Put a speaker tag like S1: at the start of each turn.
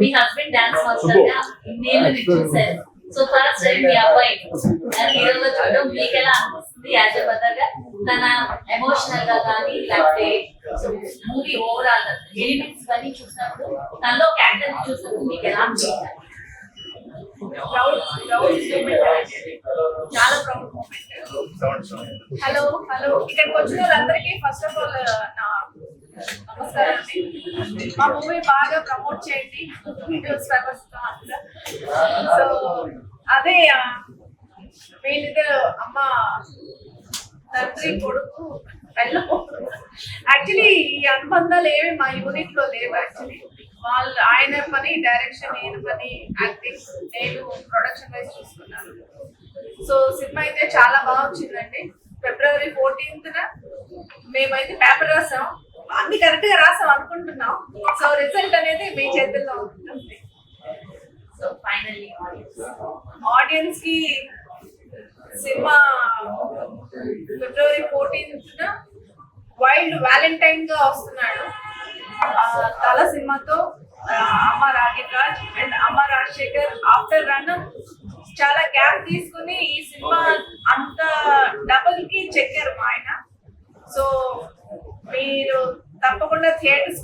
S1: మీ husband dance master గా నేను చూసాను. సో ఫస్ట్ టైం మీ అబ్బాయి హీరోగా చూడడం మీకు ఎలా అనిపిస్తుంది? యాజ్ ఎ మదర్ గా తన ఎమోషనల్ గా కానీ లేకపోతే మూవీ ఓవరాల్ ఎలిమెంట్స్ కానీ చూసినప్పుడు తనలో ఒక యాక్టర్ చూసినప్పుడు మీకు ఎలా అనిపిస్తుంది?
S2: చాలా ప్రౌడ్ మూమెంట్. హలో ఇక్కడికి వచ్చిన వాళ్ళందరికీ ఫస్ట్ ఆఫ్ ఆల్ నా నమస్కారం అండి. మా మూవీ బాగా ప్రమోట్ చేయండి. సో అదే వీళ్ళిద్దరు అమ్మ తండ్రి కొడుకు వెళ్ళము. యాక్చువల్లీ ఈ అనుబంధాలు ఏమి మా యూనిట్ లో లేవు. యాక్చువల్లీ వాళ్ళు ఆయన పని డైరెక్షన్, నేను పని యాక్టింగ్, నేను ప్రొడక్షన్ వైజ్ చూసుకున్నాను. సో సినిమా అయితే చాలా బాగా వచ్చిందండి. February 14th మేమైతే పేపర్ రాసాం, అన్ని కరెక్ట్ గా రాసాం అనుకుంటున్నాం. సో రిజల్ట్ అనేది మీ చేతుల్లో ఉంటుంది.
S1: సో ఫైనల్లీ
S2: ఆడియన్స్ కి cinema February 14th wild Valentine గా వస్తున్నాడు. తల సినిమాతో అమ్మ రాజేష్ అండ్ అమ్మ రాజశేఖర్ ఆఫ్టర్ రన్ చాలా గ్యాప్ తీసుకుని ఈ సినిమా అంత డబుల్ కి చెక్కారు మా ఆయన. సో మీరు తప్పకుండా థియేటర్స్